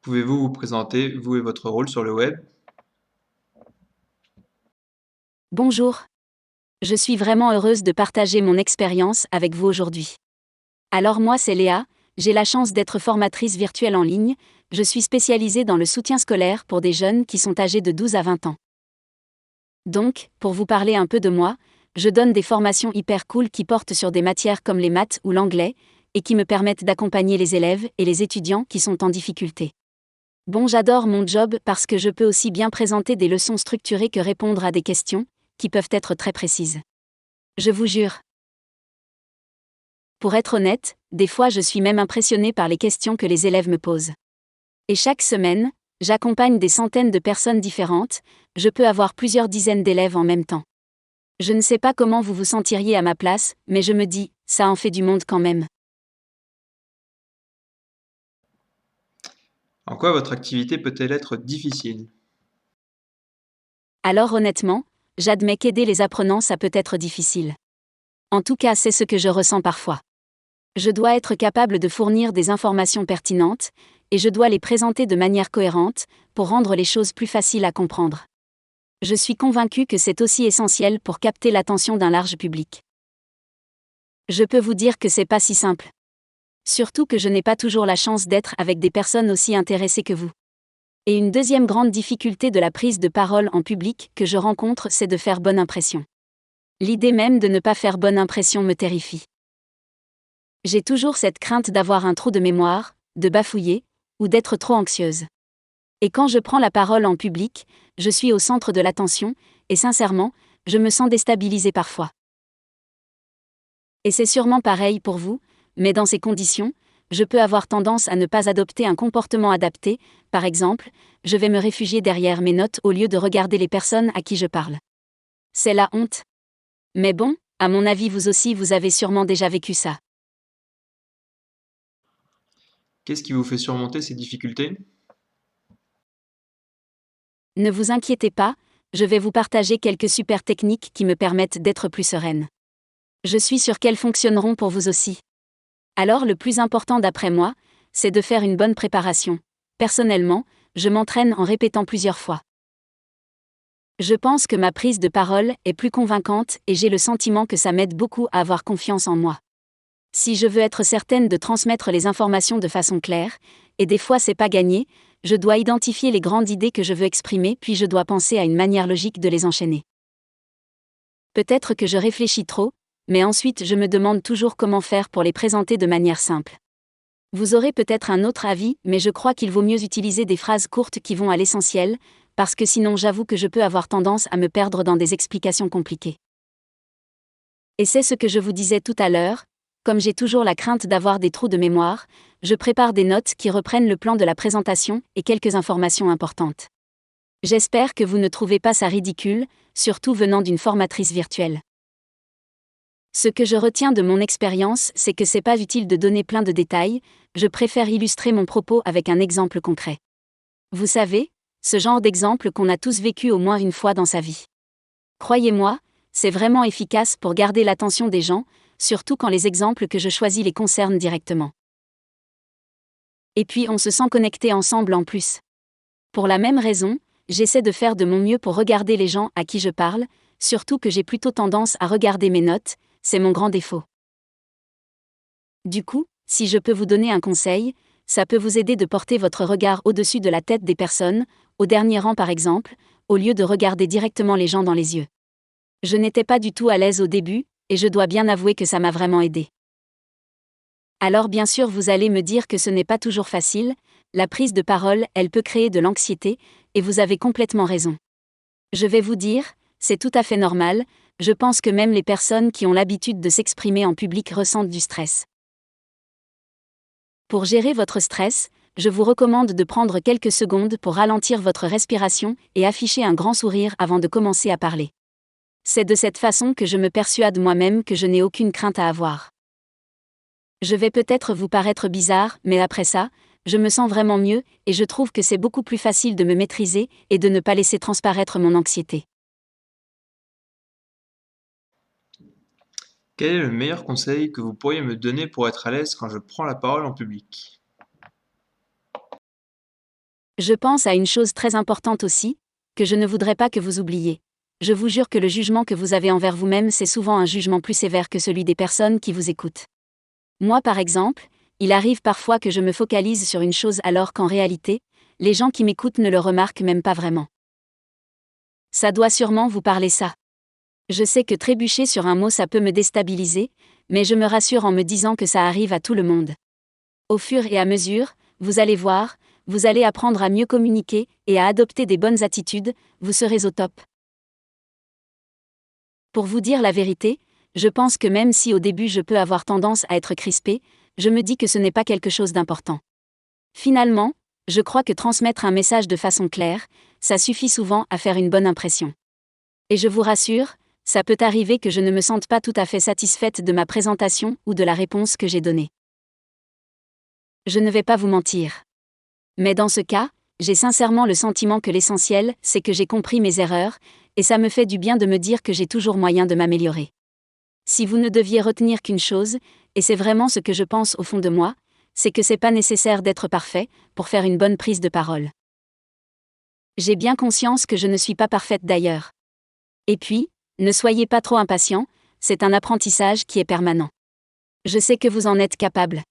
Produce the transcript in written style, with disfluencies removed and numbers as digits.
Pouvez-vous vous présenter, vous et votre rôle sur le web? Bonjour, je suis vraiment heureuse de partager mon expérience avec vous aujourd'hui. Alors moi c'est Léa, j'ai la chance d'être formatrice virtuelle en ligne, je suis spécialisée dans le soutien scolaire pour des jeunes qui sont âgés de 12 à 20 ans. Donc, pour vous parler un peu de moi, je donne des formations hyper cool qui portent sur des matières comme les maths ou l'anglais, et qui me permettent d'accompagner les élèves et les étudiants qui sont en difficulté. Bon, j'adore mon job parce que je peux aussi bien présenter des leçons structurées que répondre à des questions, qui peuvent être très précises. Je vous jure. Pour être honnête, des fois je suis même impressionnée par les questions que les élèves me posent. Et chaque semaine, j'accompagne des centaines de personnes différentes, je peux avoir plusieurs dizaines d'élèves en même temps. Je ne sais pas comment vous vous sentiriez à ma place, mais je me dis, ça en fait du monde quand même. En quoi votre activité peut-elle être difficile? Alors honnêtement, j'admets qu'aider les apprenants ça peut être difficile. En tout cas, c'est ce que je ressens parfois. Je dois être capable de fournir des informations pertinentes, et je dois les présenter de manière cohérente, pour rendre les choses plus faciles à comprendre. Je suis convaincue que c'est aussi essentiel pour capter l'attention d'un large public. Je peux vous dire que c'est pas si simple. Surtout que je n'ai pas toujours la chance d'être avec des personnes aussi intéressées que vous. Et une deuxième grande difficulté de la prise de parole en public que je rencontre, c'est de faire bonne impression. L'idée même de ne pas faire bonne impression me terrifie. J'ai toujours cette crainte d'avoir un trou de mémoire, de bafouiller, ou d'être trop anxieuse. Et quand je prends la parole en public, je suis au centre de l'attention, et sincèrement, je me sens déstabilisée parfois. Et c'est sûrement pareil pour vous, mais dans ces conditions, je peux avoir tendance à ne pas adopter un comportement adapté, par exemple, je vais me réfugier derrière mes notes au lieu de regarder les personnes à qui je parle. C'est la honte. Mais bon, à mon avis vous aussi vous avez sûrement déjà vécu ça. Qu'est-ce qui vous fait surmonter ces difficultés? Ne vous inquiétez pas, je vais vous partager quelques super techniques qui me permettent d'être plus sereine. Je suis sûre qu'elles fonctionneront pour vous aussi. Alors le plus important d'après moi, c'est de faire une bonne préparation. Personnellement, je m'entraîne en répétant plusieurs fois. Je pense que ma prise de parole est plus convaincante et j'ai le sentiment que ça m'aide beaucoup à avoir confiance en moi. Si je veux être certaine de transmettre les informations de façon claire, et des fois c'est pas gagné, je dois identifier les grandes idées que je veux exprimer puis je dois penser à une manière logique de les enchaîner. Peut-être que je réfléchis trop, mais ensuite je me demande toujours comment faire pour les présenter de manière simple. Vous aurez peut-être un autre avis, mais je crois qu'il vaut mieux utiliser des phrases courtes qui vont à l'essentiel, parce que sinon j'avoue que je peux avoir tendance à me perdre dans des explications compliquées. Et c'est ce que je vous disais tout à l'heure, comme j'ai toujours la crainte d'avoir des trous de mémoire, je prépare des notes qui reprennent le plan de la présentation et quelques informations importantes. J'espère que vous ne trouvez pas ça ridicule, surtout venant d'une formatrice virtuelle. Ce que je retiens de mon expérience, c'est que c'est pas utile de donner plein de détails, je préfère illustrer mon propos avec un exemple concret. Vous savez, ce genre d'exemple qu'on a tous vécu au moins une fois dans sa vie. Croyez-moi, c'est vraiment efficace pour garder l'attention des gens, surtout quand les exemples que je choisis les concernent directement. Et puis on se sent connecté ensemble en plus. Pour la même raison, j'essaie de faire de mon mieux pour regarder les gens à qui je parle, surtout que j'ai plutôt tendance à regarder mes notes, c'est mon grand défaut. Du coup, si je peux vous donner un conseil, ça peut vous aider de porter votre regard au-dessus de la tête des personnes, au dernier rang par exemple, au lieu de regarder directement les gens dans les yeux. Je n'étais pas du tout à l'aise au début, et je dois bien avouer que ça m'a vraiment aidé. Alors bien sûr vous allez me dire que ce n'est pas toujours facile, la prise de parole, elle peut créer de l'anxiété, et vous avez complètement raison. Je vais vous dire, c'est tout à fait normal, je pense que même les personnes qui ont l'habitude de s'exprimer en public ressentent du stress. Pour gérer votre stress, je vous recommande de prendre quelques secondes pour ralentir votre respiration et afficher un grand sourire avant de commencer à parler. C'est de cette façon que je me persuade moi-même que je n'ai aucune crainte à avoir. Je vais peut-être vous paraître bizarre, mais après ça, je me sens vraiment mieux, et je trouve que c'est beaucoup plus facile de me maîtriser et de ne pas laisser transparaître mon anxiété. Quel est le meilleur conseil que vous pourriez me donner pour être à l'aise quand je prends la parole en public? Je pense à une chose très importante aussi, que je ne voudrais pas que vous oubliez. Je vous jure que le jugement que vous avez envers vous-même, c'est souvent un jugement plus sévère que celui des personnes qui vous écoutent. Moi par exemple, il arrive parfois que je me focalise sur une chose alors qu'en réalité, les gens qui m'écoutent ne le remarquent même pas vraiment. Ça doit sûrement vous parler ça. Je sais que trébucher sur un mot ça peut me déstabiliser, mais je me rassure en me disant que ça arrive à tout le monde. Au fur et à mesure, vous allez voir, vous allez apprendre à mieux communiquer et à adopter des bonnes attitudes, vous serez au top. Pour vous dire la vérité, je pense que même si au début je peux avoir tendance à être crispé, je me dis que ce n'est pas quelque chose d'important. Finalement, je crois que transmettre un message de façon claire, ça suffit souvent à faire une bonne impression. Et je vous rassure, ça peut arriver que je ne me sente pas tout à fait satisfaite de ma présentation ou de la réponse que j'ai donnée. Je ne vais pas vous mentir. Mais dans ce cas, j'ai sincèrement le sentiment que l'essentiel, c'est que j'ai compris mes erreurs, et ça me fait du bien de me dire que j'ai toujours moyen de m'améliorer. Si vous ne deviez retenir qu'une chose, et c'est vraiment ce que je pense au fond de moi, c'est que c'est pas nécessaire d'être parfait pour faire une bonne prise de parole. J'ai bien conscience que je ne suis pas parfaite d'ailleurs. Et puis, ne soyez pas trop impatient, c'est un apprentissage qui est permanent. Je sais que vous en êtes capable.